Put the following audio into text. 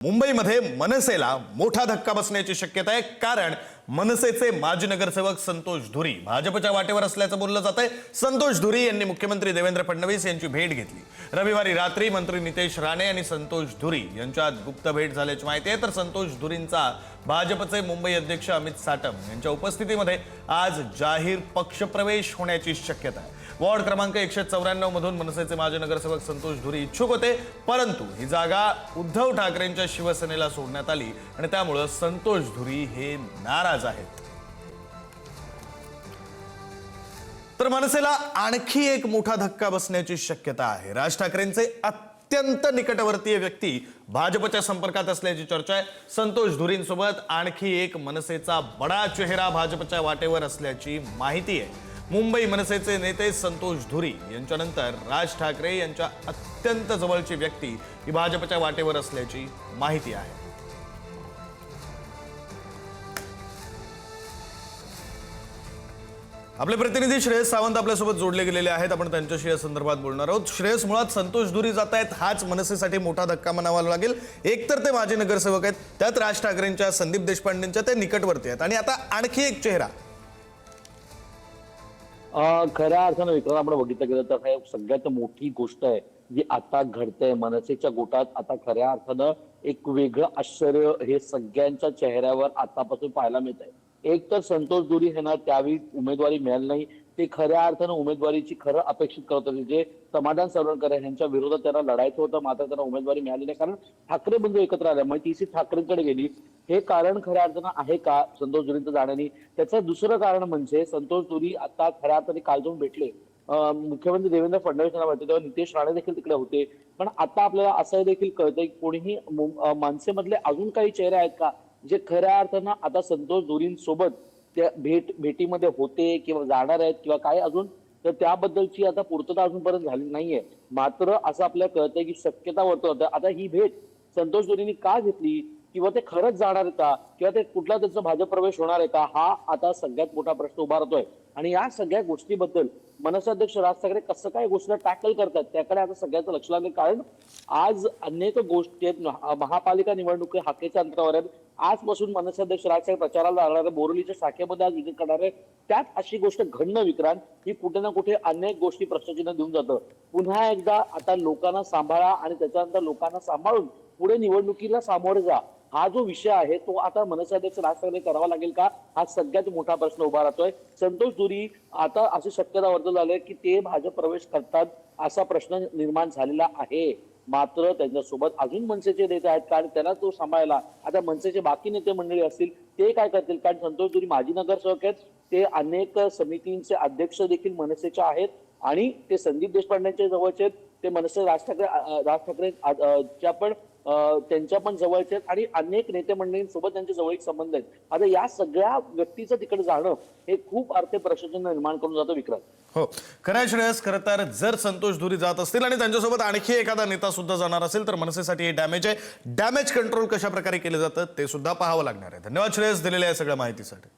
मुंबईमध्ये मनसेला मोठा धक्का बसण्याची शक्यता आहे, कारण मनसेचे माजी नगरसेवक संतोष धुरी भाजपच्या वाटेवर असल्याचं बोललं जातंय। संतोष धुरी यांनी मुख्यमंत्री देवेंद्र फडणवीस यांची भेट घेतली। रविवारी रात्री मंत्री नितेश राणे आणि संतोष धुरी यांच्यात गुप्त भेट झाल्याची माहिती आहे। तर संतोष धुरींचा भाजपचे मुंबई अध्यक्ष अमित साटम यांच्या उपस्थितीमध्ये आज जाहीर पक्षप्रवेश होण्याची शक्यता आहे। वॉर्ड क्रमांक 194 मधून मनसेचे माजी नगरसेवक संतोष धुरी इच्छुक होते, परंतु ही जागा उद्धव ठाकरेंच्या शिवसेनेला सोडण्यात आली आणि त्यामुळे संतोष धुरी हे नाराज आहेत। तर मनसेला आणखी एक मोठा धक्का बसण्याची शक्यता आहे। राज ठाकरेंचे अत्यंत निकटवर्तीय व्यक्ती भाजपच्या संपर्कात असल्याची चर्चा आहे। संतोष धुरींसोबत आणखी एक मनसेचा बडा चेहरा भाजपच्या वाटेवर असल्याची माहिती आहे। मुंबई मनसेचे नेते संतोष धुरी यांच्यानंतर राज ठाकरे यांच्या अत्यंत जवळची व्यक्ती ही भाजपच्या वाटेवर असल्याची माहिती आहे। आपले प्रतिनिधी श्रेयस सावंत आपल्यासोबत जोडले गेलेले आहेत, आपण त्यांच्याशी या संदर्भात बोलणार आहोत। श्रेयस, मुळात संतोष धुरी जात आहेत हाच मनसेसाठी मोठा धक्का म्हणावा लागेल। एकतर ते माजी नगरसेवक आहेत, त्यात राज ठाकरेंच्या, संदीप देशपांडेंच्या ते निकटवर्ती आहेत, आणि आता आणखी एक चेहरा। खऱ्या अर्थानं विक्रम आपण बघितलं गेलं तर हे सगळ्यात मोठी गोष्ट आहे जी आता घडते मनसेच्या गोटात। आता खऱ्या अर्थानं एक वेगळं आश्चर्य हे सगळ्यांच्या चेहऱ्यावर आतापासून पाहायला मिळत आहे। एक तर संतोष धुरी यांना त्यावेळी उमेदवारी मिळाली नाही, ते खऱ्या अर्थानं उमेदवारीची खरं अपेक्षित करत होते। जे समाधान सरवणकर यांच्या विरोधात त्यांना लढायचं होतं, मात्र त्यांना उमेदवारी मिळाली नाही, कारण ठाकरे बंधू एकत्र आल्यामुळे ती सीट ठाकरेंकडे गेली। हे कारण खऱ्या अर्थानं आहे का संतोष धुरींचं जाण्याने? त्याचं दुसरं कारण म्हणजे संतोष धुरी आता खऱ्या अर्थाने काल जाऊन भेटले मुख्यमंत्री देवेंद्र फडणवीस यांना भेटले, तेव्हा नितेश राणे देखील तिकडे होते। पण आता आपल्याला असं देखील कळतंय की कोणीही मनसेमधले अजून काही चेहरे आहेत का जे खऱ्या अर्थानं आता संतोष धुरींसोबत त्या भेटीमध्ये होते किंवा जाणार आहेत किंवा काय अजून, तर त्याबद्दलची आता पूर्तता अजूनपर्यंत झाली नाहीये। मात्र असं आपल्याला कळतंय की शक्यता वर्तवत आता ही भेट संतोष धुरींनी का घेतली, किंवा ते खरंच जाणार आहेत का, किंवा ते कुठला त्यांचा भाजप प्रवेश होणार आहे का, हा आता सगळ्यात मोठा प्रश्न उभा राहतोय। आणि या सगळ्या गोष्टीबद्दल मनसे अध्यक्ष राज ठाकरे कसं काय गोष्टीला टॅकल करतात त्याकडे आता सगळ्याचं लक्ष लागेल। कारण आज अनेक गोष्टी आहेत, महापालिका निवडणूक हाकेच्या अंतरावर आहेत। आजपासून मनसे अध्यक्ष राज ठाकरे प्रचाराला जाणार आहे, बोरिवलीच्या शाखेमध्ये आज विजिट करणार आहे। त्यात अशी गोष्ट घडणं विक्रांत ही कुठे ना कुठे अनेक गोष्टी प्रश्नचिन्ह देऊन जातं। पुन्हा एकदा आता लोकांना सांभाळा आणि त्याच्यानंतर लोकांना सांभाळून पुढे निवडणुकीला सामोरे जा, हा जो विषय आहे तो आता मनसे अध्यक्ष राज ठाकरे करावा लागेल का, हा सगळ्यात मोठा प्रश्न उभा राहतोय। संतोष धुरी आता अशी शक्यता वर्तवली आहे की ते भाजप प्रवेश करतात असा प्रश्न निर्माण झालेला आहे। मात्र त्यांच्यासोबत अजून मनसेचे नेते आहेत, कारण त्यांना तो सांभाळायला आता मनसेचे बाकी नेते मंडळी असतील ते काय करतील, कारण संतोष धुरी माजी नगरसेवक आहेत, ते अनेक समितींचे अध्यक्ष देखील मनसेचे आहेत आणि ते संदीप देशपांडेंच्या जवळचे आहेत, ते मनसे राज ठाकरेच्या पण त्यांच्या पण जवळचे आहेत आणि अनेक नेते मंडळींसोबत त्यांचे जवळीक संबंध आहेत। आता या सगळ्या व्यक्तीचं तिकडे जाणं हे खूप अर्थ प्रश्नचिन्ह निर्माण करून जातं विक्रम। हो, खरं श्रेयस, खरं तर जर संतोष धुरी जात असतील आणि त्यांच्यासोबत आणखी एखादा नेता सुद्धा जाणार असेल तर मनसेसाठी हे डॅमेज आहे। डॅमेज कंट्रोल कशा प्रकारे केले जातं ते सुद्धा पाहावं लागणार आहे। धन्यवाद श्रेयस, दिलेल्या या सगळ्या माहितीसाठी।